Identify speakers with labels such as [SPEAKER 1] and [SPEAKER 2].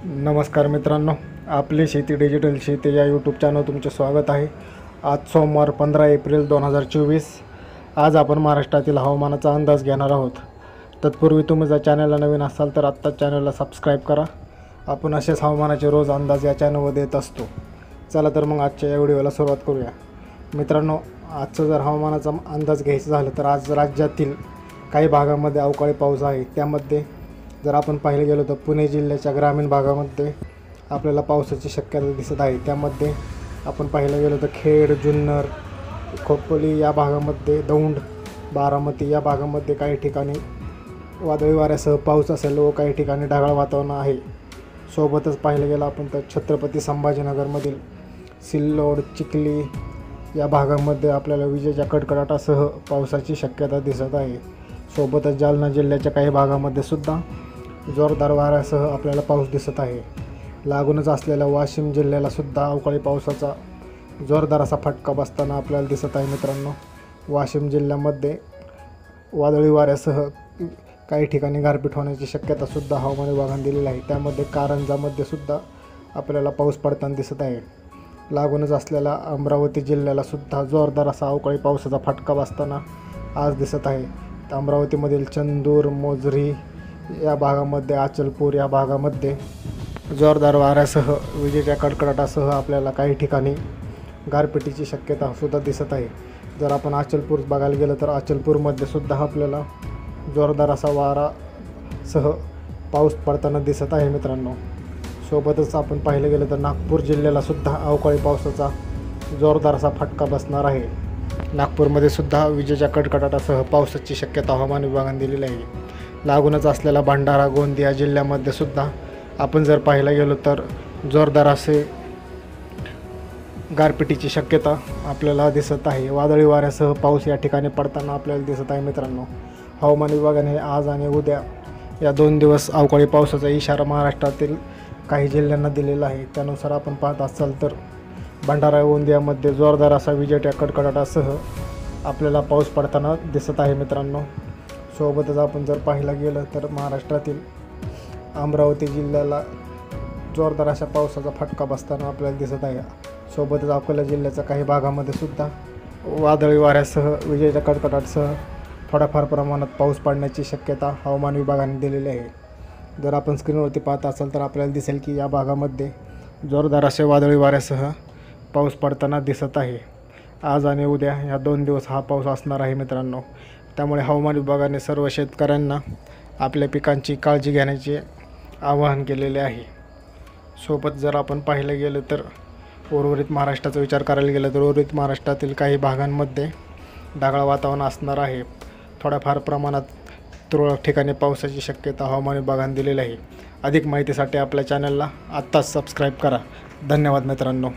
[SPEAKER 1] नमस्कार मित्रांनो, आपली शेती डिजिटल शेती या यूट्यूब चॅनल तुमचे स्वागत आहे। आज सोमवार 15 एप्रिल 2024। आज आपण महाराष्ट्रातील हवामानाचा अंदाज घेणार आहोत। तत्पूर्वी तुम्ही जर चॅनलला नवीन असाल तर आत्ताच चॅनलला सबस्क्राईब करा। आपण असेच हवामानाचे रोज अंदाज या चॅनलवर देत असतो। चला तर मग आजच्या या व्हिडिओला सुरुवात करूया। मित्रांनो, आजचं जर हवामानाचा अंदाज घ्यायचा झालं तर आज राज्यातील काही भागामध्ये अवकाळी पाऊस आहे। त्यामध्ये जर आपण पाहिले गेलो तर पुणे जिल्ह्याच्या ग्रामीण भागामध्ये आपल्याला पावसाची शक्यता दिसत आहे। त्यामध्ये आपण पाहायला गेलो तर खेड, जुन्नर, खोपोली या भागामध्ये, दौंड, बारामती या भागामध्ये काही ठिकाणी वादळी वाऱ्यासह पाऊस असेल व काही ठिकाणी ढगाळ वातावरण आहे। सोबतच पाहिलं गेलं आपण तर छत्रपती संभाजीनगरमधील सिल्लोड, चिखली या भागामध्ये आपल्याला विजेच्या कडकडाटासह पावसाची शक्यता दिसत आहे। सोबतच जालना जिल्ह्याच्या काही भागामध्ये सुद्धा जोरदार वाऱ्यासह आपल्याला पाऊस दिसत आहे। लागूनच असलेल्या वाशिम जिल्ह्याला सुद्धा अवकाळी पावसाचा जोरदार असा फटका बसताना आपल्याला दिसत आहे। मित्रांनो, वाशिम जिल्ह्यामध्ये वादळी वाऱ्यासह काही ठिकाणी गारपीट होण्याची शक्यता सुद्धा हवामान विभागाने दिलेली आहे। त्यामध्ये कारंजामध्ये सुद्धा आपल्याला पाऊस पडताना दिसत आहे। लागूनच असलेल्या अमरावती जिल्ह्याला सुद्धा जोरदार असा अवकाळी पावसाचा फटका बसताना आज दिसत आहे। अमरावतीमधील चंदूर, मोझरी या भागामध्ये, अचलपूर या भागामध्ये जोरदार वाऱ्यासह विजेच्या कडकडाटासह आपल्याला काही ठिकाणी गारपिटीची शक्यता सुद्धा दिसत आहे। जर आपण अचलपूर बघायला गेलं तर अचलपूरमध्ये सुद्धा आपल्याला जोरदार असा वारासह पाऊस पडताना दिसत आहे। मित्रांनो, सोबतच आपण पाहिलं गेलं तर नागपूर जिल्ह्याला सुद्धा अवकाळी पावसाचा जोरदार असा फटका बसणार आहे। नागपूरमध्ये सुद्धा विजेच्या कडकडाटासह पावसाची शक्यता हवामान विभागाने दिलेली आहे। लागूनच असलेला भंडारा, गोंदिया जिल्ह्यामध्ये सुद्धा आपण जर पाहायला गेलो तर जोरदार असे गारपिटीची शक्यता आपल्याला दिसत आहे। वादळी वाऱ्यासह पाऊस या ठिकाणी पडताना आपल्याला दिसत आहे। मित्रांनो, हवामान विभागाने आज आणि उद्या या 2 दिवस अवकाळी पावसाचा इशारा महाराष्ट्रातील काही जिल्ह्यांना दिलेला आहे। त्यानुसार आपण पाहत असाल तर भंडारा, गोंदियामध्ये जोरदार असा विजेच्या कडकडाटासह आपल्याला पाऊस पडताना दिसत आहे। मित्रांनो, सोबतच आपण जर पाहायला गेलं तर महाराष्ट्रातील अमरावती जिल्ह्याला जोरदार अशा पावसाचा फटका बसताना आपल्याला दिसत आहे। सोबतच अकोला जिल्ह्याच्या काही भागामध्ये सुद्धा वादळी वाऱ्यासह विजेच्या कडकडाटासह थोड्याफार प्रमाणात पाऊस पडण्याची शक्यता हवामान विभागाने दिलेली आहे। जर आपण स्क्रीनवरती पाहत असाल तर आपल्याला दिसेल की या भागामध्ये जोरदार असे वादळी वाऱ्यासह पाऊस पडताना दिसत आहे। आज आणि उद्या या 2 दिवस हा पाऊस असणार आहे। मित्रांनो, त्यामुळे हवामान विभागाने सर्व शेतकऱ्यांना आपल्या पिकांची काळजी घेण्याचे आवाहन केलेले आहे। सोबत जर आपण पाहिलं गेलं तर उर्वरित महाराष्ट्राचा विचार करायला गेलं तर उर्वरित महाराष्ट्रातील काही भागांमध्ये ढगाळ वातावरण असणार आहे। थोड्याफार प्रमाणात तुरळक ठिकाणी पावसाची शक्यता हवामान विभागाने दिलेली आहे। अधिक माहितीसाठी आपल्या चॅनलला आत्ताच सबस्क्राईब करा। धन्यवाद मित्रांनो।